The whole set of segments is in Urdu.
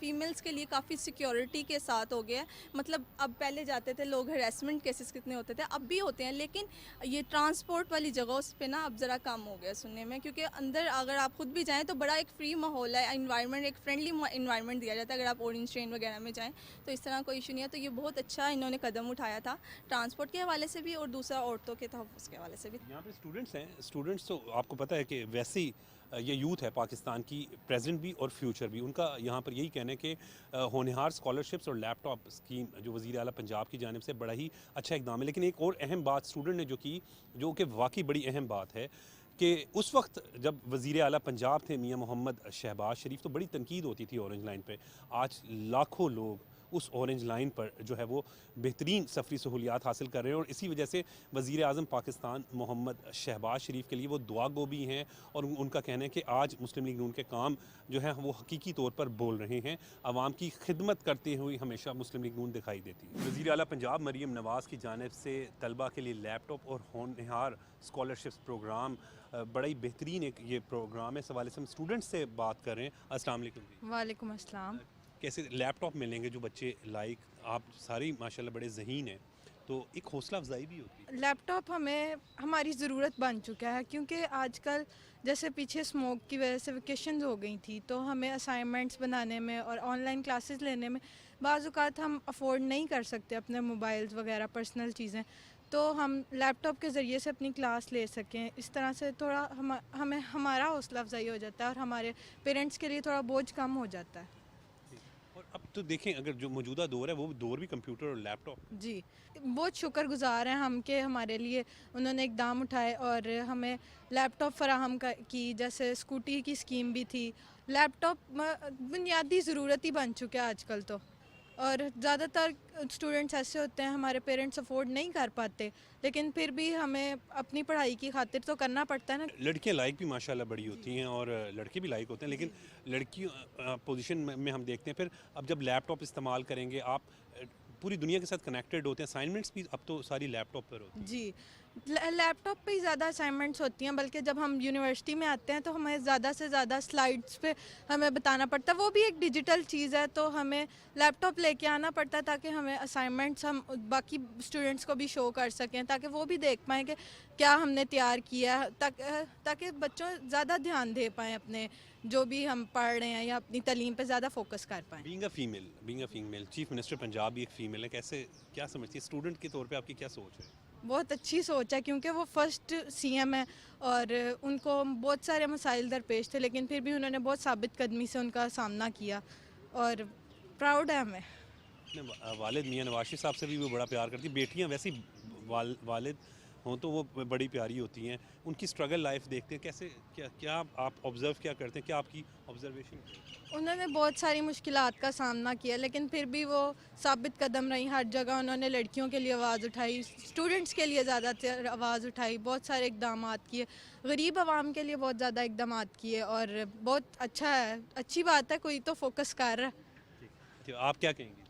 فیمیلز کے لیے کافی سیکیورٹی کے ساتھ ہو گیا ہے. مطلب اب پہلے جاتے تھے لوگ ہراسمنٹ کیسز کتنے ہوتے تھے, اب بھی ہوتے ہیں, لیکن یہ ٹرانسپورٹ والی جگہوں پہ نا اب ذرا کم ہو گیا سننے میں, کیونکہ اندر اگر آپ خود بھی جائیں تو بڑا ایک فری ماحول ہے, انوائرمنٹ ایک فرینڈلی انوائرمنٹ دیا جاتا ہے. اگر آپ اورنج ٹرین وغیرہ میں جائیں تو اس طرح کوئی ایشو نہیں ہے. تو یہ بہت اچھا انہوں نے قدم اٹھایا تھا ٹرانسپورٹ کے حوالے سے بھی اور دوسرا عورتوں کے تحفظ کے حوالے سے بھی. یہاں پہ اسٹوڈنٹس ہیں, اسٹوڈنٹس تو آپ کو پتہ ہے کہ ویسے ہی یہ یوتھ ہے پاکستان کی, پریزنٹ بھی اور فیوچر بھی. ان کا یہاں پر یہی کہنا ہے کہ ہونہار اسکالرشپس اور لیپ ٹاپ اسکیم جو وزیر اعلیٰ پنجاب کی جانب سے بڑا ہی اچھا اقدام ہے. لیکن ایک اور اہم بات اسٹوڈنٹ نے جو کی, جو کہ واقعی بڑی اہم بات ہے, کہ اس وقت جب وزیر اعلیٰ پنجاب تھے میاں محمد شہباز شریف تو بڑی تنقید ہوتی تھی اورنج لائن پہ. آج لاکھوں لوگ اس اورنج لائن پر جو ہے وہ بہترین سفری سہولیات حاصل کر رہے ہیں, اور اسی وجہ سے وزیر اعظم پاکستان محمد شہباز شریف کے لیے وہ دعا گو بھی ہیں. اور ان کا کہنا ہے کہ آج مسلم لیگ نون کے کام جو ہیں وہ حقیقی طور پر بول رہے ہیں, عوام کی خدمت کرتے ہوئے ہمیشہ مسلم لیگ نون دکھائی دیتی ہے. وزیر اعلیٰ پنجاب مریم نواز کی جانب سے طلبہ کے لیے لیپ ٹاپ اور ہونہار اسکالرشپس پروگرام, بڑا ہی بہترین ایک یہ پروگرام ہے. اس حوالے سے ہم اسٹوڈنٹ سے بات کر رہے ہیں. السلام علیکم جی. وعلیکم السلام. کیسے لیپ ٹاپ ملیں گے جو بچے لائک, آپ ساری ماشاءاللہ بڑے ذہین ہیں, تو ایک حوصلہ افزائی بھی ہوتی ہے. لیپ ٹاپ ہماری ضرورت بن چکا ہے, کیونکہ آج کل جیسے پیچھے اسموک کی وجہ سے ویکیشنز ہو گئی تھی, تو ہمیں اسائنمنٹس بنانے میں اور آن لائن کلاسز لینے میں بعض اوقات ہم افورڈ نہیں کر سکتے اپنے موبائلز وغیرہ پرسنل چیزیں, تو ہم لیپ ٹاپ کے ذریعے سے اپنی کلاس لے سکیں. اس طرح سے تھوڑا ہمیں ہمارا حوصلہ افزائی ہو جاتا ہے اور ہمارے پیرنٹس کے لیے تھوڑا بوجھ کم ہو جاتا ہے. اور اب تو دیکھیں اگر جو موجودہ دور ہے وہ دور بھی کمپیوٹر اور لیپ ٹاپ. جی, بہت شکر گزار ہیں ہم کہ ہمارے لیے انہوں نے اقدام اٹھائے اور ہمیں لیپ ٹاپ فراہم کی, جیسے اسکوٹی کی اسکیم بھی تھی. لیپ ٹاپ بنیادی ضرورت ہی بن چکے ہیں آج کل تو, اور زیادہ تر اسٹوڈنٹس ایسے ہوتے ہیں ہمارے پیرنٹس افورڈ نہیں کر پاتے, لیکن پھر بھی ہمیں اپنی پڑھائی کی خاطر تو کرنا پڑتا ہے نا. لڑکیاں لائق بھی ماشاءاللہ بڑی ہوتی ہیں اور لڑکے بھی لائق ہوتے ہیں, لیکن لڑکی پوزیشن میں ہم دیکھتے ہیں. پھر اب جب لیپ ٹاپ استعمال کریں گے آپ پوری دنیا کے ساتھ کنیکٹڈ ہوتے ہیں, اسائنمنٹس بھی اب تو ساری لیپ ٹاپ پر ہوتی ہیں. جی, لیپ ٹاپ پہ ہی زیادہ اسائنمنٹس ہوتی ہیں, بلکہ جب ہم یونیورسٹی میں آتے ہیں تو ہمیں زیادہ سے زیادہ سلائڈس پہ ہمیں بتانا پڑتا ہے, وہ بھی ایک ڈیجیٹل چیز ہے, تو ہمیں لیپ ٹاپ لے کے آنا پڑتا ہے تاکہ ہمیں اسائنمنٹس ہم باقی اسٹوڈنٹس کو بھی شو کر سکیں, تاکہ وہ بھی دیکھ پائیں کہ کیا ہم نے تیار کیا ہے, تاکہ بچوں زیادہ دھیان دے پائیں اپنے جو بھی ہم پڑھ رہے ہیں یا اپنی تعلیم پہ زیادہ فوکس کر پائیں. Being a female chief minister Punjab بھی ایک فیمیل ہے, کیسے کیا سمجھتی ہے اسٹوڈنٹ کے طور پہ آپ کی کیا سوچ ہے؟ بہت اچھی سوچ ہے, کیونکہ وہ فرسٹ سی ایم ہے اور ان کو بہت سارے مسائل درپیش تھے, لیکن پھر بھی انہوں نے بہت ثابت قدمی سے ان کا سامنا کیا, اور پراؤڈ ہے ہمیں. اپنے والد میاں نواز شریف صاحب سے بھی وہ بڑا پیار کرتی. بیٹیاں ویسے والد ہوں تو وہ بڑی پیاری ہوتی ہیں, ان کی اسٹرگل لائف دیکھتے ہیں, کیسے کیا آپ آبزرو کیا کرتے ہیں, کیا آپ کی آبزرویشن؟ انہوں نے بہت ساری مشکلات کا سامنا کیا, لیکن پھر بھی وہ ثابت قدم رہی. ہر جگہ انہوں نے لڑکیوں کے لیے آواز اٹھائی, اسٹوڈنٹس کے لیے زیادہ تر آواز اٹھائی, بہت سارے اقدامات کیے, غریب عوام کے لیے بہت زیادہ اقدامات کیے, اور بہت اچھا ہے, اچھی بات ہے, کوئی تو فوکس کر رہا ہے. آپ کیا کہیں گے؟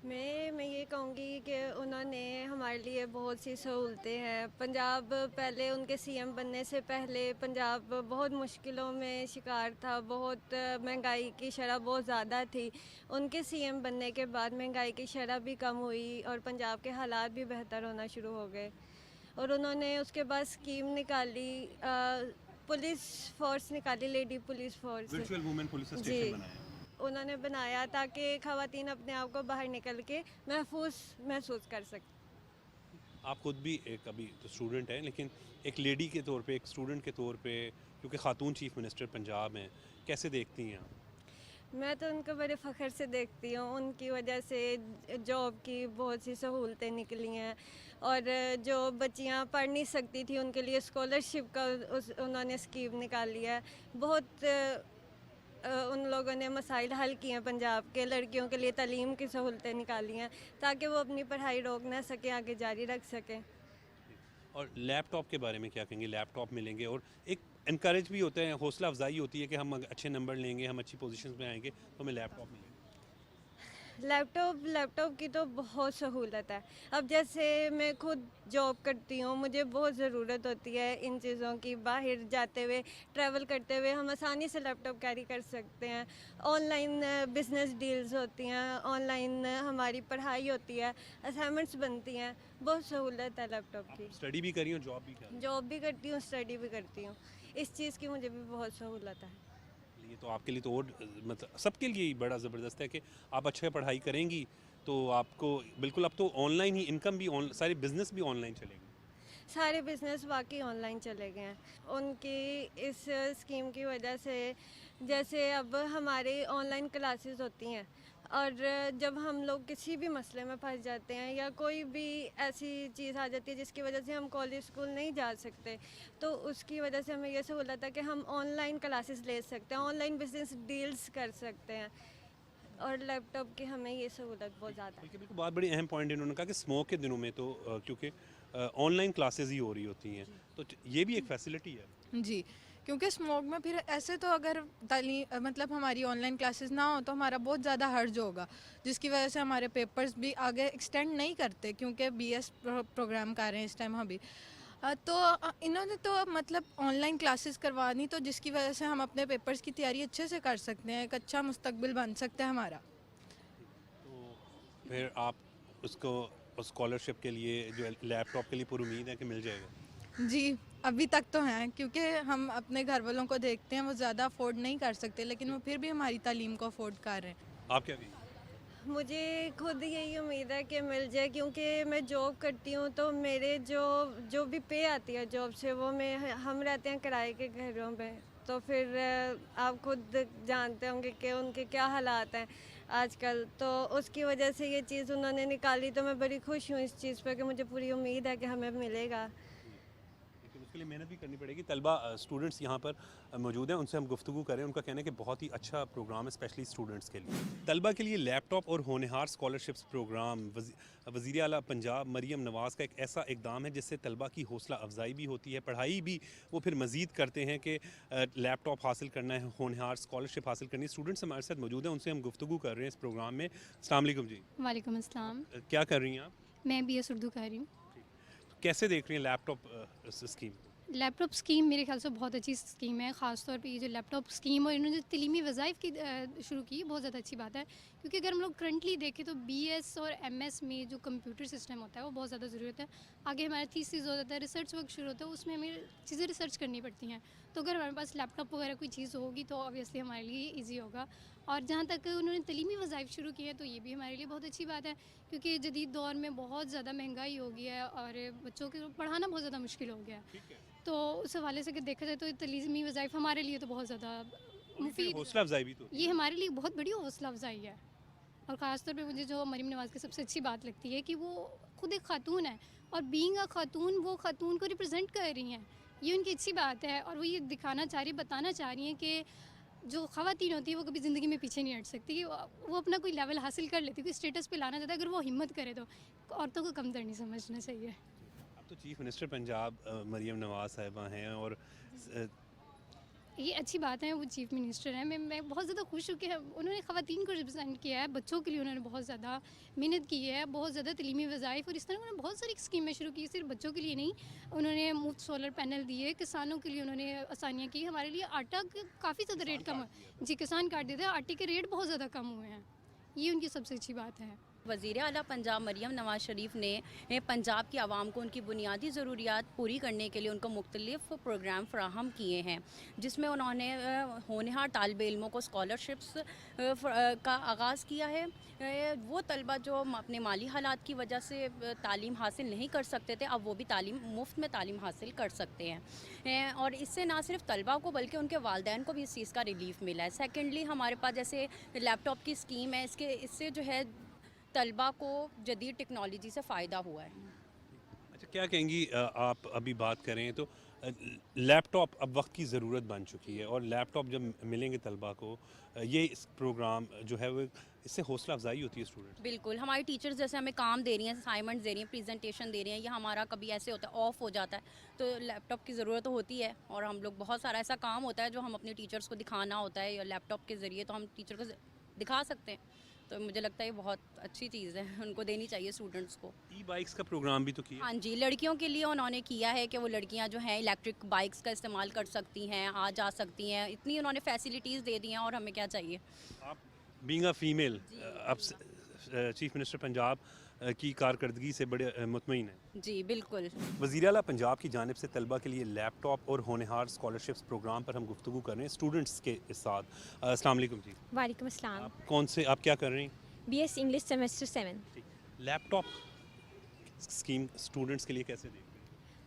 میں یہ کہوں گی کہ انہوں نے ہمارے لیے بہت سی سہولتیں ہیں. پنجاب پہلے ان کے سی ایم بننے سے پہلے پنجاب بہت مشکلوں میں شکار تھا, بہت مہنگائی کی شرح بہت زیادہ تھی. ان کے سی ایم بننے کے بعد مہنگائی کی شرح بھی کم ہوئی اور پنجاب کے حالات بھی بہتر ہونا شروع ہو گئے. اور انہوں نے اس کے بعد اسکیم نکالی, پولیس فورس نکالی, lady police force, virtual woman police station بنایا انہوں نے بنایا تاکہ خواتین اپنے آپ کو باہر نکل کے محسوس کر سکیں. آپ خود بھی ایک ابھی تو اسٹوڈنٹ ہیں, لیکن ایک لیڈی کے طور پہ, ایک اسٹوڈنٹ کے طور پہ, کیونکہ خاتون چیف منسٹر پنجاب ہیں, کیسے دیکھتی ہیں آپ؟ میں تو ان کو بڑے فخر سے دیکھتی ہوں. ان کی وجہ سے جاب کی بہت سی سہولتیں نکلی ہیں, اور جو بچیاں پڑھ نہیں سکتی تھیں ان کے لیے اسکالرشپ کا انہوں نے اسکیم نکالی ہے. بہت ان لوگوں نے مسائل حل کیے ہیں پنجاب کے, لڑکیوں کے لیے تعلیم کی سہولتیں نکالی ہیں تاکہ وہ اپنی پڑھائی روک نہ سکیں, آگے جاری رکھ سکیں. اور لیپ ٹاپ کے بارے میں کیا کہیں گے؟ لیپ ٹاپ ملیں گے اور ایک انکریج بھی ہوتا ہے, حوصلہ افزائی ہوتی ہے کہ ہم اچھے نمبر لیں گے, ہم اچھی پوزیشنز میں آئیں گے تو ہمیں لیپ ٹاپ ملیں گے. لیپ ٹاپ کی تو بہت سہولت ہے. اب جیسے میں خود جاب کرتی ہوں, مجھے بہت ضرورت ہوتی ہے ان چیزوں کی. باہر جاتے ہوئے, ٹریول کرتے ہوئے ہم آسانی سے لیپ ٹاپ کیری کر سکتے ہیں. آن لائن بزنس ڈیلز ہوتی ہیں, آن لائن ہماری پڑھائی ہوتی ہے, اسائنمنٹس بنتی ہیں. بہت سہولت ہے لیپ ٹاپ کی. اسٹڈی بھی کری ہو, جاب بھی کر جاب بھی کرتی ہوں, اسٹڈی بھی کرتی ہوں. اس چیز کی مجھے بھی بہت سہولت ہے. یہ تو آپ کے لیے تو اور مطلب سب کے لیے ہی بڑا زبردست ہے کہ آپ اچھا پڑھائی کریں گی تو آپ کو بالکل, اب تو آن لائن ہی انکم بھی, سارے بزنس بھی آن لائن چلے گی. سارے بزنس واقعی آن لائن چلے گئے ہیں ان کی اس اسکیم کی وجہ سے. جیسے اب ہماری آن لائن کلاسز ہوتی ہیں, اور جب ہم لوگ کسی بھی مسئلے میں پھنس جاتے ہیں یا کوئی بھی ایسی چیز آ جاتی ہے جس کی وجہ سے ہم کالج اسکول نہیں جا سکتے, تو اس کی وجہ سے ہمیں یہ سہولت ہے کہ ہم آن لائن کلاسز لے سکتے ہیں, آن لائن بزنس ڈیلز کر سکتے ہیں. اور لیپ ٹاپ کی ہمیں یہ سہولت بہت زیادہ ہے. بالکل بہت بڑی اہم پوائنٹ انہوں نے کہا کہ اسموک کے دنوں میں تو کیونکہ آن لائن کلاسز ہی ہو رہی ہوتی ہیں, تو یہ بھی ایک فیسلٹی ہے. جی, کیونکہ اسموک میں پھر ایسے تو اگر تعلیم مطلب ہماری آن لائن کلاسز نہ ہوں تو ہمارا بہت زیادہ حرج ہوگا, جس کی وجہ سے ہمارے پیپرز بھی آگے ایکسٹینڈ نہیں کرتے, کیونکہ بی ایس پروگرام کر رہے ہیں اس ٹائم ابھی. تو انہوں نے تو مطلب آن لائن کلاسز کروا دی, تو جس کی وجہ سے ہم اپنے پیپرز کی تیاری اچھے سے کر سکتے ہیں, ایک اچھا مستقبل بن سکتا ہے ہمارا. تو پھر آپ اس کو اسکالرشپ کے لیے جو لیپ ٹاپ کے لیے پر امید ہے کہ مل جائے گا. جی, ابھی تک تو ہیں, کیونکہ ہم اپنے گھر والوں کو دیکھتے ہیں, وہ زیادہ افورڈ نہیں کر سکتے, لیکن وہ پھر بھی ہماری تعلیم کو افورڈ کر رہے ہیں. آپ کیا کہیں گے؟ مجھے خود یہی امید ہے کہ مل جائے, کیونکہ میں جاب کرتی ہوں تو میرے جو بھی پے آتی ہے جاب سے, وہ ہم رہتے ہیں کرائے کے گھروں میں, تو پھر آپ خود جانتے ہوں گے کہ ان کے کیا حالات ہیں آج کل. تو اس کی وجہ سے یہ چیز انہوں نے نکالی, تو میں بڑی خوش ہوں اس چیز پہ کہ مجھے پوری امید ہے کہ ہمیں ملے گا. لیکن اس کے لیے محنت بھی کرنی پڑے گی. طلبہ اسٹوڈنٹس یہاں پر موجود ہیں, ان سے ہم گفتگو کریں. ان کا کہنا ہے کہ بہت ہی اچھا پروگرام ہے اسپیشلی اسٹوڈنٹس کے لیے. طلبہ کے لیے لیپ ٹاپ اور ہونہار اسکالرشپس پروگرام وزیر اعلیٰ پنجاب مریم نواز کا ایک ایسا اقدام ہے جس سے طلبہ کی حوصلہ افزائی بھی ہوتی ہے, پڑھائی بھی وہ پھر مزید کرتے ہیں کہ لیپ ٹاپ حاصل کرنا ہے, ہونہار اسکالرشپ حاصل کرنی ہے. اسٹوڈنٹس ہمارے ساتھ موجود ہیں, ان سے ہم گفتگو کر رہے ہیں اس پروگرام میں. السلام علیکم جی. وعلیکم السلام. کیا کر رہی ہیں آپ؟ میں بی ایس اردو کر رہی ہوں. کیسے دیکھ رہی ہیں لیپ ٹاپ اسکیم؟ لیپ ٹاپ اسکیم میرے خیال سے بہت اچھی اسکیم ہے, خاص طور پہ یہ جو لیپ ٹاپ اسکیم اور انہوں نے جو تعلیمی وظائف کی شروع کی, بہت زیادہ اچھی بات ہے. کیونکہ اگر ہم لوگ کرنٹلی دیکھیں تو بی ایس اور ایم ایس میں جو کمپیوٹر سسٹم ہوتا ہے وہ بہت زیادہ ضرورت ہے. آگے ہمارا تھیسز ہو جاتا ہے, ریسرچ ورک شروع ہوتا ہے, اس میں ہمیں چیزیں ریسرچ کرنی پڑتی ہیں. تو اگر ہمارے پاس لیپ ٹاپ وغیرہ کوئی چیز ہوگی تو آبویسلی ہمارے لیے ایزی ہوگا. اور جہاں تک انہوں نے تعلیمی وظائف شروع کیے ہیں تو یہ بھی ہمارے لیے بہت اچھی بات ہے, کیونکہ جدید دور میں بہت زیادہ مہنگائی ہو گیا ہے اور بچوں کو پڑھانا بہت زیادہ مشکل ہو گیا ہے. تو اس حوالے سے اگر دیکھا جائے تو تعلیمی وظائف ہمارے لیے تو بہت زیادہ مفید, حوصلہ افزائی بھی تو یہ ہمارے لیے بہت بڑی حوصلہ افزائی ہے. اور خاص طور پہ مجھے جو مریم نواز کی سب سے اچھی بات لگتی ہے کہ وہ خود ایک خاتون ہے, اور بینگ اے خاتون وہ خاتون کو ریپرزینٹ کر رہی ہیں. یہ ان کی اچھی بات ہے, اور وہ یہ دکھانا چاہ رہی, بتانا چاہ رہی ہیں کہ جو خواتین ہوتی ہیں وہ کبھی زندگی میں پیچھے نہیں ہٹ سکتی. وہ اپنا کوئی لیول حاصل کر لیتی, کوئی اسٹیٹس پہ لانا چاہتا ہے, اگر وہ ہمت کرے تو عورتوں کو کمتر نہیں سمجھنا چاہیے. اب تو چیف منسٹر پنجاب مریم نواز صاحبہ ہیں, اور یہ اچھی بات ہے, وہ چیف منسٹر ہیں. میں بہت زیادہ خوش ہوں کہ انہوں نے خواتین کو ریپرزینٹ کیا ہے, بچوں کے لیے انہوں نے بہت زیادہ محنت کی ہے, بہت زیادہ تعلیمی وظائف, اور اس طرح انہوں نے بہت ساری اسکیمیں شروع کی, صرف بچوں کے لیے نہیں. انہوں نے مفت سولر پینل دیے, کسانوں کے لیے انہوں نے آسانیاں کی. ہمارے لیے آٹا کافی زیادہ ریٹ کم ہے جی, کسان کاٹ دیتے ہیں, آٹے کے ریٹ بہت زیادہ کم ہوئے ہیں. یہ ان کی سب سے اچھی بات ہے. وزیر اعلیٰ پنجاب مریم نواز شریف نے پنجاب کی عوام کو ان کی بنیادی ضروریات پوری کرنے کے لیے ان کو مختلف پروگرام فراہم کیے ہیں, جس میں انہوں نے ہونہار طالب علموں کو اسکالرشپس کا آغاز کیا ہے. وہ طلبہ جو اپنے مالی حالات کی وجہ سے تعلیم حاصل نہیں کر سکتے تھے, اب وہ بھی مفت میں تعلیم حاصل کر سکتے ہیں. اور اس سے نہ صرف طلبہ کو بلکہ ان کے والدین کو بھی اس چیز کا ریلیف ملا ہے. سیکنڈلی ہمارے پاس جیسے لیپ ٹاپ کی اسکیم ہے, اس سے جو ہے طلبہ کو جدید ٹیکنالوجی سے فائدہ ہوا ہے. اچھا, کیا کہیں گی آپ ابھی بات کریں تو لیپ ٹاپ اب وقت کی ضرورت بن چکی ہے, اور لیپ ٹاپ جب ملیں گے طلبہ کو, یہ اس پروگرام جو ہے وہ اس سے حوصلہ افزائی ہوتی ہے اسٹوڈنٹ. بالکل, ہماری ٹیچرز جیسے ہمیں کام دے رہی ہیں, اسائنمنٹس دے رہی ہیں, پریزنٹیشن دے رہی ہیں, یا ہمارا کبھی ایسے ہوتا ہے آف ہو جاتا ہے, تو لیپ ٹاپ کی ضرورت تو ہوتی ہے. اور ہم لوگ بہت سارا ایسا کام ہوتا ہے جو ہم اپنے ٹیچرز کو دکھانا ہوتا ہے, یا لیپ ٹاپ کے ذریعے تو ہم ٹیچر کو دکھا سکتے ہیں. تو مجھے لگتا ہے یہ بہت اچھی چیز ہے, ان کو دینی چاہیے اسٹوڈنٹس کو. ای بائکس کا پروگرام بھی تو کیا. ہاں جی, لڑکیوں کے لیے انہوں نے کیا ہے کہ وہ لڑکیاں جو ہیں الیکٹرک بائکس کا استعمال کر سکتی ہیں, آ جا سکتی ہیں, اتنی انہوں نے فیسلٹیز دے دی ہیں, اور ہمیں کیا چاہیے. آپ بینگ اے فیمیل اب چیف منسٹر پنجاب کی کارکردگی سے بڑے مطمئن ہیں. جی بالکل. وزیر اعلیٰ پنجاب کی جانب سے طلبہ کے لیے لیپ ٹاپ اور ہونہار اسکالرشپس پروگرام پر ہم گفتگو کر رہے ہیں اسٹوڈنٹس کے ساتھ. السلام علیکم جی. وعلیکم السلام. آپ کون سے, آپ کیا کر رہے ہیں؟ B S English semester 7. لیپ ٹاپ اسکیم اسٹوڈنٹس کے لیے کیسے دیں؟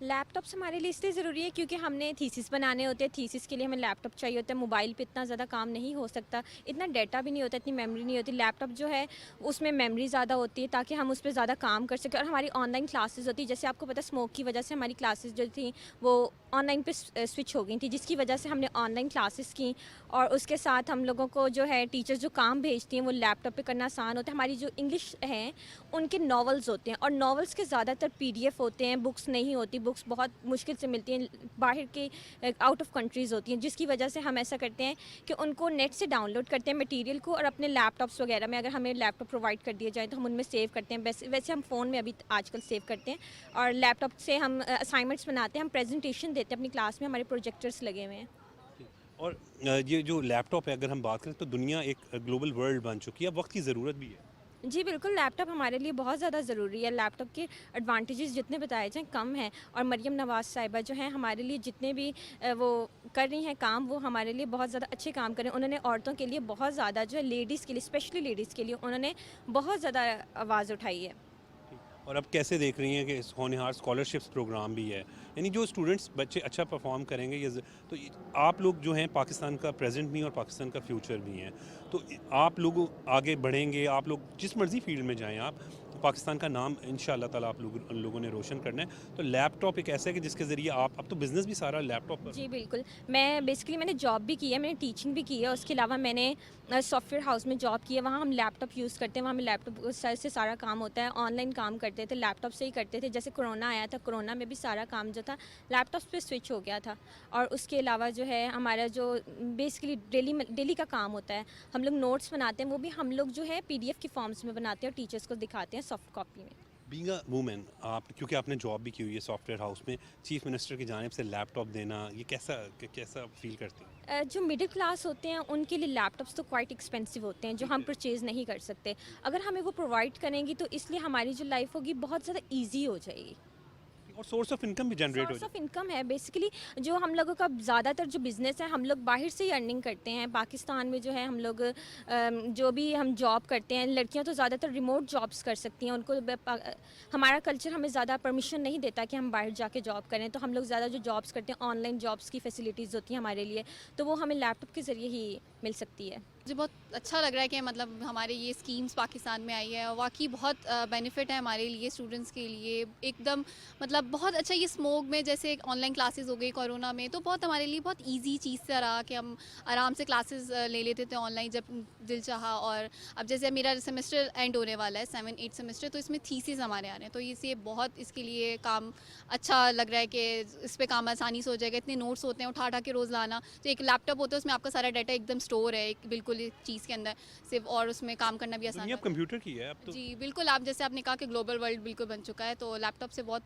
لیپ ٹاپس ہمارے لیے اس لیے ضروری ہے کیونکہ ہم نے تھیسس بنانے ہوتے ہیں, تھیسس کے لیے ہمیں لیپ ٹاپ چاہیے ہوتا ہے. موبائل پہ اتنا زیادہ کام نہیں ہو سکتا, اتنا ڈیٹا بھی نہیں ہوتا, اتنی میموری نہیں ہوتی. لیپ ٹاپ جو ہے اس میں میموری زیادہ ہوتی ہے تاکہ ہم اس پہ زیادہ کام کر سکیں. اور ہماری آن لائن کلاسز ہوتی ہے, جیسے آپ کو پتہ اسموک کی وجہ سے ہماری کلاسز جو تھیں وہ آن لائن پہ سوئچ ہو گئی تھی, جس کی وجہ سے ہم نے آن لائن کلاسز کی. اور اس کے ساتھ ہم لوگوں کو جو ہے ٹیچرز جو کام بھیجتی ہیں وہ لیپ ٹاپ پہ کرنا آسان ہوتا ہے. ہماری جو انگلش ہیں ان کے ناولز ہوتے ہیں, اور ناولز کے زیادہ تر PDF ہوتے ہیں, بکس نہیں ہوتی. بکس بہت مشکل سے ملتی ہیں, باہر کے آؤٹ آف کنٹریز ہوتی ہیں, جس کی وجہ سے ہم ایسا کرتے ہیں کہ ان کو نیٹ سے ڈاؤن لوڈ کرتے ہیں مٹیریل کو, اور اپنے لیپ ٹاپس وغیرہ میں اگر ہمیں لیپ ٹاپ پرووائڈ کر دیا جائے تو ہم ان میں سیو کرتے ہیں. ویسے ہم فون میں ابھی آج کل سیو کرتے ہیں, اور لیپ ٹاپ سے ہم اسائنمنٹس بناتے ہیں, ہم پریزنٹیشن دیتے ہیں اپنی کلاس میں, ہمارے پروجیکٹرس لگے ہوئے ہیں. اور یہ جو لیپ ٹاپ ہے اگر ہم بات کریں تو دنیا ایک گلوبل ورلڈ بن چکی ہے, وقت کی ضرورت بھی ہے. جی بالکل, لیپ ٹاپ ہمارے لیے بہت زیادہ ضروری ہے. لیپ ٹاپ کے ایڈوانٹیجز جتنے بتائے جائیں کم ہیں, اور مریم نواز صاحبہ جو ہیں ہمارے لیے جتنے بھی وہ کر رہی ہیں کام, وہ ہمارے لیے بہت زیادہ اچھے کام کریں. انہوں نے عورتوں کے لیے بہت زیادہ جو ہے لیڈیز کے لیے, اسپیشلی لیڈیز کے لیے انہوں نے بہت زیادہ آواز اٹھائی ہے. اور اب کیسے دیکھ رہی ہیں کہ ہونہار اسکالرشپس پروگرام بھی ہے, یعنی جو اسٹوڈنٹس بچے اچھا پرفارم کریں گے یہ تو آپ لوگ جو ہیں پاکستان کا پریزنٹ بھی ہیں اور پاکستان کا فیوچر بھی ہیں, تو آپ لوگ آگے بڑھیں گے, آپ لوگ جس مرضی فیلڈ میں جائیں آپ پاکستان کا نام ان شاء اللہ تعالیٰ آپ لوگوں نے روشن کرنا ہے. تو لیپ ٹاپ ایک ایسا ہے کہ جس کے ذریعے آپ اب تو بزنس بھی سارا لیپ ٹاپ پر. جی بالکل, میں بیسکلی میں نے جاب بھی کی ہے, میں نے ٹیچنگ بھی کی ہے, اس کے علاوہ میں نے سافٹ ویئر ہاؤس میں جاب کی ہے. وہاں ہم لیپ ٹاپ یوز کرتے ہیں, وہاں ہمیں لیپ ٹاپ سے سارا کام ہوتا ہے. آن لائن کام کرتے تھے, لیپ ٹاپ سے ہی کرتے تھے. جیسے کرونا آیا تھا, کرونا میں بھی سارا کام جو تھا لیپ ٹاپ پہ سوئچ ہو گیا تھا. اور اس کے علاوہ جو ہے ہمارا جو بیسکلی ڈیلی کا کام ہوتا ہے, ہم لوگ نوٹس بناتے ہیں, وہ بھی ہم لوگ جو ہے PDF کی فارمس میں بناتے ہیں اور ٹیچرس کو دکھاتے ہیں سافٹ کاپی میں. بینگ اے وومن, آپ کیونکہ آپ نے جاب بھی کی ہوئی ہے سافٹ ویئر ہاؤس میں, چیف منسٹر کی جانب سے لیپ ٹاپ دینا یہ کیسا فیل کرتے ہیں؟ جو مڈل کلاس ہوتے ہیں ان کے لیے لیپ ٹاپس تو کوائٹ ایکسپینسو ہوتے ہیں, جو ہم پرچیز نہیں کر سکتے. اگر ہمیں وہ پرووائڈ کریں گی تو اس لیے ہماری جو لائف ہوگی بہت زیادہ ایزی ہو جائے گی. اور سورس آف انکم بھی generate who source of income ہے بیسکلی. جو ہم لوگوں کا زیادہ تر جو بزنس ہے ہم لوگ باہر سے ہی ارننگ کرتے ہیں. پاکستان میں جو ہے ہم لوگ جو بھی ہم جاب کرتے ہیں, لڑکیاں تو زیادہ تر ریموٹ جابس کر سکتی ہیں, ان کو ہمارا کلچر ہمیں زیادہ پرمیشن نہیں دیتا کہ ہم باہر جا کے جاب کریں. تو ہم لوگ زیادہ جو جابس کرتے ہیں آن لائن جابس کی فیسلٹیز ہوتی ہیں ہمارے لیے, تو وہ ہمیں لیپ ٹاپ کے ذریعے ہی مل سکتی ہے. مجھے بہت اچھا لگ رہا ہے کہ مطلب ہمارے یہ اسکیمز پاکستان میں آئی ہے, اور واقعی بہت بینیفٹ ہے ہمارے لیے اسٹوڈنٹس کے لیے. ایک دم مطلب بہت اچھا, یہ اسموک میں جیسے آن لائن کلاسز ہو گئی کورونا میں, تو بہت ہمارے لیے بہت ایزی چیز سے رہا کہ ہم آرام سے کلاسز لے لیتے تھے آن لائن جب دل چاہا. اور اب جیسے میرا سیمسٹر اینڈ ہونے والا ہے 7-8 سیمسٹر, تو اس میں تھیسز ہمارے آ رہے ہیں, تو یہ بہت اس کے لیے کام اچھا لگ رہا ہے کہ اس پہ کام آسانی سے ہو جائے گا. اتنے نوٹس ہوتے ہیں اٹھا کے روز لانا, تو ایک لیپ ٹاپ ہوتا ہے اس میں آپ کا سارا ڈیٹا ایک دم اسٹور ہے بالکل ایک چیز کے اندر صرف, اور اس میں کام کرنا بھی آسان ہے. کمپیوٹر کی ہے اب تو. جی بالکل, آپ جیسے آپ نے کہا کہ گلوبل ورلڈ بالکل بن چکا ہے, تو لیپ ٹاپ سے بہت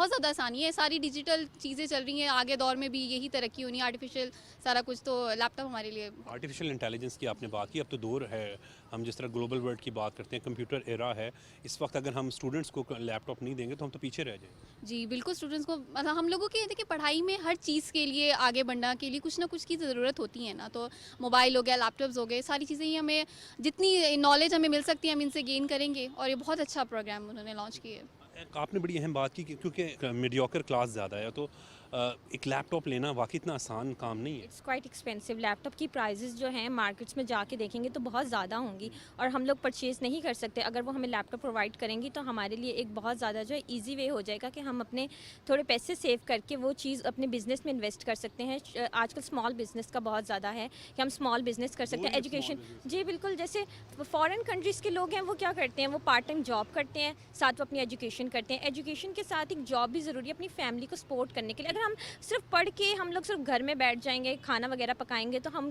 زیادہ آسانی ہے. ساری ڈیجیٹل چیزیں چل رہی ہیں, آگے دور میں بھی یہی ترقی ہونی ہے, آرٹیفیشیل سارا کچھ, تو لیپ ٹاپ ہمارے لیے. آرٹیفیشیل انٹیلیجنس کی آپ نے بات کی, اب تو دور ہے, ہم جس طرح گلوبل ورلڈ کی بات کرتے ہیں, کمپیوٹر ایرا ہے اس وقت. اگر ہم اسٹوڈنٹس کو لیپ ٹاپ نہیں دیں گے تو ہم تو پیچھے رہ جائیں گے. جی بالکل, اسٹوڈنٹس کو مطلب ہم لوگوں کی دیکھیے پڑھائی میں ہر چیز کے لیے آگے بڑھنا کے لیے کچھ نہ کچھ کی ضرورت ہوتی ہے نا. تو موبائل ہو گیا, لیپ ٹاپس ہو گئے, ساری چیزیں ہی ہمیں جتنی نالج ہمیں مل سکتی ہے ہم ان سے گین کریں گے. اور یہ بہت اچھا پروگرام انہوں نے لانچ کیا ہے. آپ نے بڑی اہم بات کی کیونکہ میڈیوکر کلاس زیادہ ہے, تو ایک لیپ ٹاپ لینا واقعی اتنا آسان کام نہیں ہے. It's quite expensive. Laptop کی پرائزز جو ہیں مارکیٹس میں جا کے دیکھیں گے تو بہت زیادہ ہوں گی, اور ہم لوگ پرچیز نہیں کر سکتے. اگر وہ ہمیں لیپ ٹاپ پرووائڈ کریں گی تو ہمارے لیے ایک بہت زیادہ جو ہے ایزی وے ہو جائے گا کہ ہم اپنے تھوڑے پیسے سیو کر کے وہ چیز اپنے بزنس میں انویسٹ کر سکتے ہیں. آج کل اسمال بزنس کا بہت زیادہ ہے کہ ہم اسمال بزنس کر سکتے ہیں. ایجوکیشن, جی بالکل, جیسے فارن کنٹریز کے لوگ ہیں وہ کیا کرتے ہیں, وہ پارٹ ٹائم جاب کرتے ہیں, ساتھ وہ اپنی ایجوکیشن کرتے ہیں. ایجوکیشن کے ساتھ ایک جاب بھی ضروری ہے اپنی فیملی کو سپورٹ کرنے کے لیے. اگر ہم صرف پڑھ کے ہم لوگ صرف گھر میں بیٹھ جائیں گے, کھانا وغیرہ پکائیں گے, تو ہم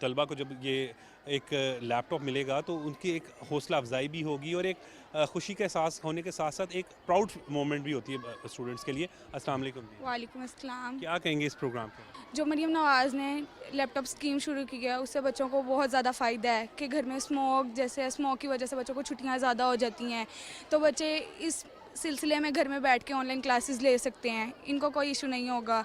طلبہ کو جب یہ ایک لیپ ٹاپ ملے گا تو ان کی ایک حوصلہ افزائی بھی ہوگی اور ایک خوشی کا احساس ہونے کے ساتھ ساتھ ایک پراؤڈ مومنٹ بھی ہوتی ہے اسٹوڈنٹس کے لیے. السلام علیکم جی. وعلیکم السلام. کیا کہیں گے اس پروگرام پہ؟ جو مریم نواز نے لیپ ٹاپ اسکیم شروع کی ہے اس سے بچوں کو بہت زیادہ فائدہ ہے کہ گھر میں اسموک کی وجہ سے بچوں کو چھٹیاں زیادہ ہو جاتی ہیں تو بچے اس سلسلے میں گھر میں بیٹھ کے آن لائن کلاسز لے سکتے ہیں, ان کو کوئی ایشو نہیں ہوگا.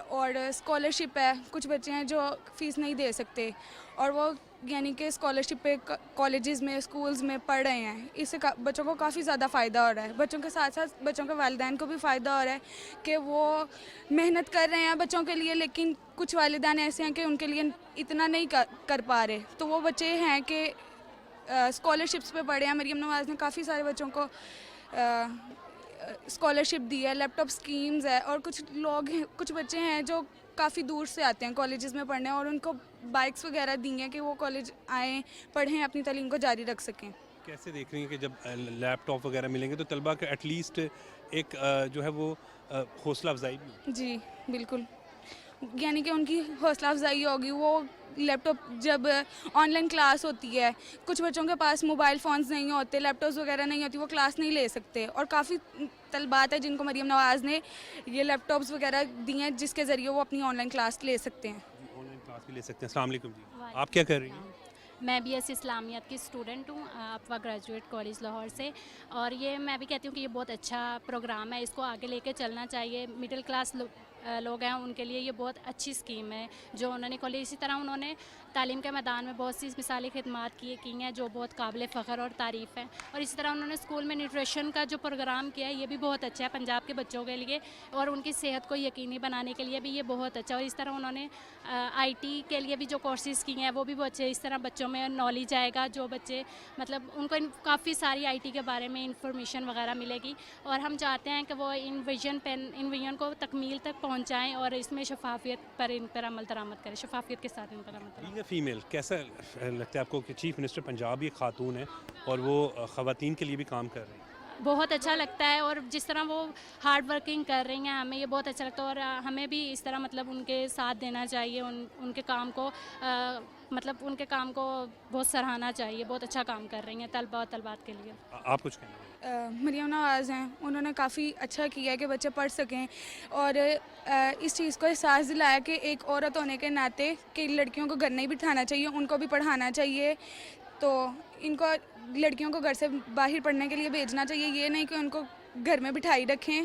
اور اسکالرشپ ہے, کچھ بچے ہیں جو فیس نہیں دے سکتے اور وہ یعنی کہ اسکالرشپ پہ کالجز میں اسکولز میں پڑھ رہے ہیں, اس سے بچوں کو کافی زیادہ فائدہ ہو رہا ہے. بچوں کے ساتھ ساتھ بچوں کے والدین کو بھی فائدہ ہو رہا ہے کہ وہ محنت کر رہے ہیں بچوں کے لیے, لیکن کچھ والدین ایسے ہیں کہ ان کے لیے اتنا نہیں کر پا رہے. تو وہ بچے ہیں کہ اسکالرشپس پہ پڑھے ہیں. مریم نواز نے کافی سارے بچوں کو اسکالرشپ دی ہے, لیپ ٹاپ اسکیمز ہے. اور کچھ لوگ ہیں, کچھ بچے ہیں جو کافی دور سے آتے ہیں کالجز میں پڑھنے اور ان کو بائکس وغیرہ دی ہیں کہ وہ کالج آئیں, پڑھیں, اپنی تعلیم کو جاری رکھ سکیں. کیسے دیکھ رہی ہیں کہ جب لیپ ٹاپ وغیرہ ملیں گے تو طلبہ کا ایٹ لیسٹ ایک جو ہے وہ حوصلہ افزائی بھی ہوگی؟ جی بالکل, یعنی کہ ان کی حوصلہ افزائی ہوگی. وہ لیپ ٹاپ جب آن لائن کلاس ہوتی ہے, کچھ بچوں کے پاس موبائل فونز نہیں ہوتے, لیپ ٹاپس وغیرہ نہیں ہوتی, وہ کلاس نہیں لے سکتے. اور کافی طلبات ہیں جن کو مریم نواز نے یہ لیپ ٹاپس وغیرہ دی ہیں جس کے ذریعے وہ اپنی آن لائن کلاس لے سکتے ہیں. آن لائن کلاس بھی لے سکتے ہیں. السلام علیکم جی, آپ کیا کر رہی ہیں؟ میں بی ایس سی اسلامیات کی اسٹوڈنٹ ہوں, اپوا گریجویٹ کالج لاہور سے. اور یہ میں بھی کہتی ہوں کہ یہ بہت اچھا پروگرام ہے, اس کو آگے لے کے چلنا چاہیے. مڈل کلاس لوگ ہیں ان کے لیے یہ بہت اچھی اسکیم ہے جو انہوں نے کھولی. اسی طرح انہوں نے تعلیم کے میدان میں بہت سی مثالی خدمات کی ہیں جو بہت قابل فخر اور تعریف ہیں. اور اسی طرح انہوں نے اسکول میں نیوٹریشن کا جو پروگرام کیا ہے یہ بھی بہت اچھا ہے پنجاب کے بچوں کے لیے, اور ان کی صحت کو یقینی بنانے کے لیے بھی یہ بہت اچھا. اور اس طرح انہوں نے آئی ٹی کے لیے بھی جو کورسز کی ہیں وہ بھی بہت اچھے. اس طرح بچوں میں نالج آئے گا, جو بچے مطلب ان کو کافی ساری آئی ٹی کے بارے میں انفارمیشن وغیرہ ملے گی. اور ہم چاہتے ہیں کہ وہ ان ویژن کو تکمیل تک پہنچائیں اور اس میں شفافیت پر ان پر عمل درآمد کریں, شفافیت کے ساتھ ان پر عمل درآمد. فیمیل کیسا لگتا ہے آپ کو کہ چیف منسٹر پنجاب ایک خاتون ہے اور وہ خواتین کے لیے بھی کام کر رہی ہیں؟ بہت اچھا لگتا ہے, اور جس طرح وہ ہارڈ ورکنگ کر رہی ہیں ہمیں یہ بہت اچھا لگتا ہے. اور ہمیں بھی اس طرح مطلب ان کے ساتھ دینا چاہیے, ان کے کام کو مطلب ان کے کام کو بہت سراہنا چاہیے. بہت اچھا کام کر رہی ہیں طلبہ اور طلبات کے لیے. آپ کچھ کہیں گے؟ مریم نواز ہیں, انہوں نے کافی اچھا کیا ہے کہ بچے پڑھ سکیں اور اس چیز کو احساس دلایا کہ ایک عورت ہونے کے ناطے کہ لڑکیوں کو گھر نہیں بٹھانا چاہیے, ان کو بھی پڑھانا چاہیے. تو ان کو لڑکیوں کو گھر سے باہر پڑھنے کے لیے بھیجنا چاہیے, یہ نہیں کہ ان کو گھر میں بٹھائی رکھیں.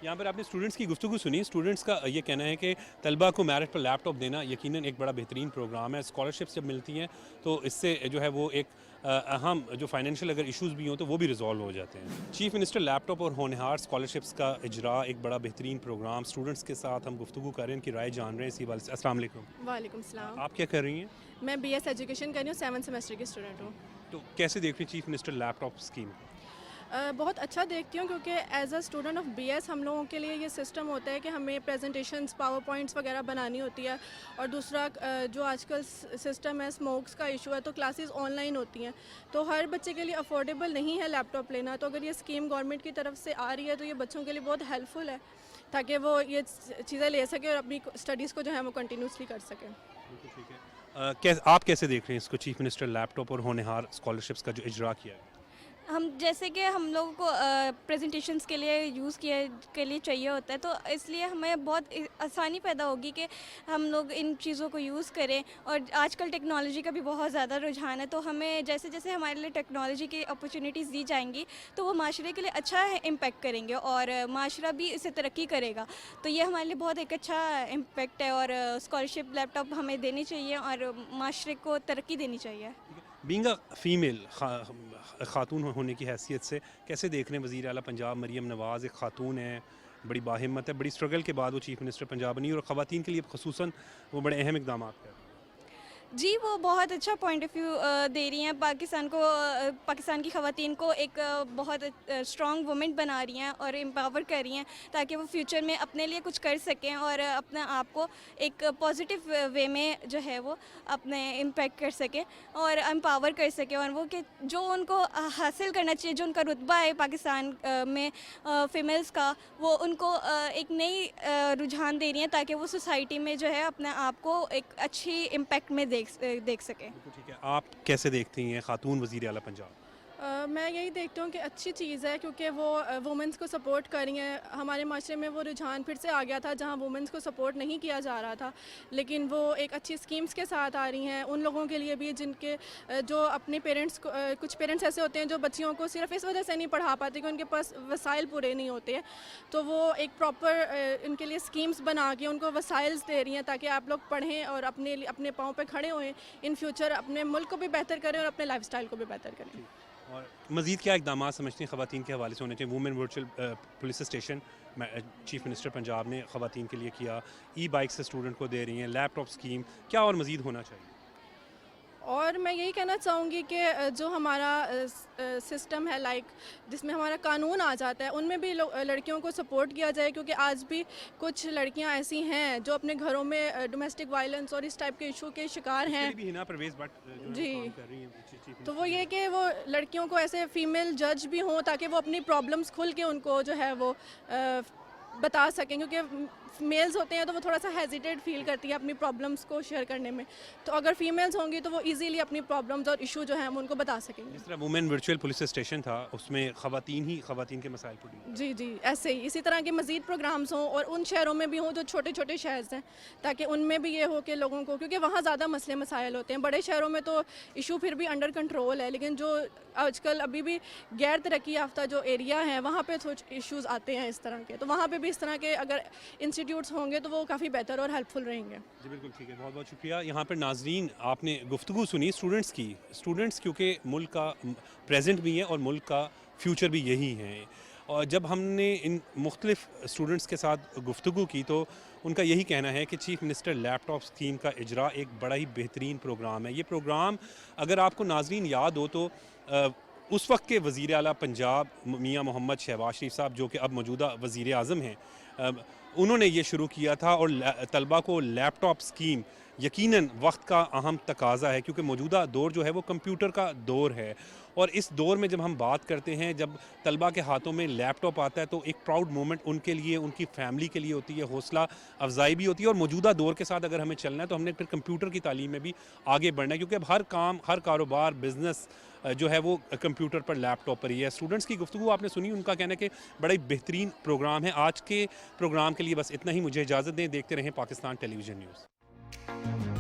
یہاں پر آپ نے اسٹوڈنٹس کی گفتگو سنی. اسٹوڈنٹس کا یہ کہنا ہے کہ طلبہ کو میرٹ پر لیپ ٹاپ دینا یقیناً ایک بڑا بہترین پروگرام ہے. اسکالرشپس جب ملتی ہیں تو اس سے جو ہے وہ ایک اہم جو فائنینشیل اگر ایشوز بھی ہوں تو وہ بھی ریزالو ہو جاتے ہیں. چیف منسٹر لیپ ٹاپ اور ہونہار اسکالرشپس کا اجرا ایک بڑا بہترین پروگرام. اسٹوڈنٹس کے ساتھ ہم گفتگو کر رہے ہیں, ان کی رائے جان رہے ہیں اسی حوالے سے. السلام علیکم. وعلیکم السلام. آپ کیا کر رہی ہیں؟ میں بی ایس ایجوکیشن کر رہی ہوں, 7 سیمسٹر کی اسٹوڈنٹ ہوں. تو کیسے دیکھ رہی ہیں چیف منسٹر لیپ ٹاپ اسکیم؟ بہت اچھا دیکھتی ہوں کیونکہ as a student of B S ہم لوگوں کے لیے یہ سسٹم ہوتا ہے کہ ہمیں پریزنٹیشنس پاور پوائنٹس وغیرہ بنانی ہوتی ہے. اور دوسرا جو آج کل سسٹم ہے اسموکس کا ایشو ہے تو کلاسز آن لائن ہوتی ہیں تو ہر بچے کے لیے افورڈیبل نہیں ہے لیپ ٹاپ لینا. تو اگر یہ اسکیم گورنمنٹ کی طرف سے آ رہی ہے تو یہ بچوں کے لیے بہت ہیلپ فل ہے تاکہ وہ یہ چیزیں لے سکیں اور اپنی اسٹڈیز کو جو ہے وہ کنٹینیوسلی کر سکیں. ٹھیک ہے, آپ کیسے دیکھ رہے ہیں اس کو چیف منسٹر لیپ ٹاپ اور ہونہار اسکالرشپس کا جو اجرا کیا ہے؟ ہم جیسے کہ ہم لوگوں کو پریزنٹیشنس کے لیے یوز کے لیے چاہیے ہوتا ہے تو اس لیے ہمیں بہت آسانی پیدا ہوگی کہ ہم لوگ ان چیزوں کو یوز کریں. اور آج کل ٹیکنالوجی کا بھی بہت زیادہ رجحان ہے تو ہمیں جیسے جیسے ہمارے لیے ٹیکنالوجی کی اپرچونیٹیز دی جائیں گی تو وہ معاشرے کے لیے اچھا امپیکٹ کریں گے اور معاشرہ بھی اسے ترقی کرے گا. تو یہ ہمارے لیے بہت ایک اچھا امپیکٹ ہے اور اسکالرشپ لیپ ٹاپ ہمیں دینی چاہیے اور معاشرے کو ترقی دینی چاہیے. بینگ اے فیمیل خاتون ہونے کی حیثیت سے کیسے دیکھ رہے ہیں وزیر اعلیٰ پنجاب مریم نواز؟ ایک خاتون ہے, بڑی باہمت ہے, بڑی اسٹرگل کے بعد وہ چیف منسٹر پنجاب بنی اور خواتین کے لیے خصوصاً وہ بڑے اہم اقدامات کر رہی ہیں. جی وہ بہت اچھا پوائنٹ آف ویو دے رہی ہیں پاکستان کی خواتین کو ایک بہت اسٹرانگ وومن بنا رہی ہیں اور امپاور کر رہی ہیں تاکہ وہ فیوچر میں اپنے لیے کچھ کر سکیں اور اپنے آپ کو ایک پازیٹیو وے میں جو ہے وہ اپنے امپیکٹ کر سکیں اور امپاور کر سکیں اور وہ کہ جو ان کو حاصل کرنا چاہیے، جو ان کا رتبہ ہے پاکستان میں فیمیلز کا، وہ ان کو ایک نئی رجحان دے رہی ہیں تاکہ وہ سوسائٹی میں جو ہے اپنے آپ کو ایک اچھی امپیکٹ میں دیکھ سکیں۔ ٹھیک ہے، آپ کیسے دیکھتی ہیں خاتون وزیر اعلیٰ پنجاب؟ میں یہی دیکھتی ہوں کہ اچھی چیز ہے کیونکہ وہ وومنس کو سپورٹ کر رہی ہیں۔ ہمارے معاشرے میں وہ رجحان پھر سے آ گیا تھا جہاں وومنس کو سپورٹ نہیں کیا جا رہا تھا، لیکن وہ ایک اچھی اسکیمز کے ساتھ آ رہی ہیں ان لوگوں کے لیے بھی جن کے جو اپنے پیرنٹس کو، کچھ پیرنٹس ایسے ہوتے ہیں جو بچیوں کو صرف اس وجہ سے نہیں پڑھا پاتے کہ ان کے پاس وسائل پورے نہیں ہوتے ہیں، تو وہ ایک پراپر ان کے لیے اسکیمز بنا کے ان کو وسائلز دے رہی ہیں تاکہ آپ لوگ پڑھیں اور اپنے پاؤں پہ کھڑے ہوئیں، ان فیوچر اپنے ملک کو بھی بہتر کریں اور اپنے لائف سٹائل کو بھی بہتر کریں۔ اور مزید کیا اقدامات سمجھتے ہیں خواتین کے حوالے سے ہونے چاہیے؟ Women virtual police station chief minister Punjab نے خواتین کے لیے کیا، ای بائک سے اسٹوڈنٹ کو دے رہی ہیں، لیپ ٹاپ اسکیم، کیا اور مزید ہونا چاہیے؟ اور میں یہی کہنا چاہوں گی کہ جو ہمارا سسٹم ہے لائک جس میں ہمارا قانون آ جاتا ہے ان میں بھی لڑکیوں کو سپورٹ کیا جائے، کیونکہ آج بھی کچھ لڑکیاں ایسی ہیں جو اپنے گھروں میں ڈومیسٹک وائلنس اور اس ٹائپ کے ایشو کے شکار ہیں۔ جی، تو وہ یہ کہ وہ لڑکیوں کو ایسے فیمیل جج بھی ہوں تاکہ وہ اپنی پرابلمس کھل کے ان کو جو ہے وہ بتا سکیں، کیونکہ میلز ہوتے ہیں تو وہ تھوڑا سا ہیزیٹیٹ فیل کرتی ہے اپنی پرابلمس کو شیئر کرنے میں، تو اگر فیمیلز ہوں گی تو وہ ایزیلی اپنی پرابلمس اور ایشو جو ہیں وہ ان کو بتا سکیں گے۔ جس طرح وومن ورچوئل پولیس اسٹیشن تھا اس میں خواتین کے مسائل کو ڈیل۔ جی ایسے ہی اسی طرح کے مزید پروگرامز ہوں اور ان شہروں میں بھی ہوں جو چھوٹے چھوٹے شہرز ہیں، تاکہ ان میں بھی یہ ہو کہ لوگوں کو، کیونکہ وہاں زیادہ مسئلے مسائل ہوتے ہیں، بڑے شہروں میں تو ایشو پھر بھی انڈر کنٹرول ہے، لیکن جو آج کل ابھی بھی غیر ترقی یافتہ جو ایریا ہیں وہاں پہ کچھ ایشوز آتے ہیں اس طرح کے، تو وہاں پہ بھی اس طرح کے اگر انسٹیٹیوٹس ہوں گے تو وہ کافی بہتر اور ہیلپ فل رہیں گے۔ جی بالکل ٹھیک ہے، بہت بہت شکریہ۔ یہاں پر ناظرین آپ نے گفتگو سنی اسٹوڈنٹس کیونکہ ملک کا پریزنٹ بھی ہیں اور ملک کا فیوچر بھی یہی ہیں، اور جب ہم نے ان مختلف اسٹوڈنٹس کے ساتھ گفتگو کی تو ان کا یہی کہنا ہے کہ چیف منسٹر لیپ ٹاپ اسکیم کا اجرا ایک بڑا ہی بہترین پروگرام ہے۔ یہ پروگرام اگر آپ کو ناظرین یاد ہو تو اس وقت کے وزیر اعلیٰ پنجاب میاں محمد شہباز شریف صاحب جو کہ اب موجودہ وزیر اعظم ہیں، انہوں نے یہ شروع کیا تھا، اور طلبہ کو لیپ ٹاپ اسکیم یقیناً وقت کا اہم تقاضا ہے، کیونکہ موجودہ دور جو ہے وہ کمپیوٹر کا دور ہے، اور اس دور میں جب ہم بات کرتے ہیں، جب طلبہ کے ہاتھوں میں لیپ ٹاپ آتا ہے تو ایک پراؤڈ مومنٹ ان کے لیے، ان کی فیملی کے لیے ہوتی ہے، حوصلہ افزائی بھی ہوتی ہے، اور موجودہ دور کے ساتھ اگر ہمیں چلنا ہے تو ہم نے پھر کمپیوٹر کی تعلیم میں بھی آگے بڑھنا ہے، کیونکہ اب ہر کاروبار، بزنس جو ہے وہ کمپیوٹر پر، لیپ ٹاپ پر ہی ہے۔ اسٹوڈنٹس کی گفتگو آپ نے سنی، ان کا کہنا ہے کہ بڑا ہی بہترین پروگرام ہے۔ آج کے پروگرام کے لیے بس اتنا ہی، مجھے اجازت دیں، دیکھتے رہیں پاکستان ٹیلی ویژن نیوز۔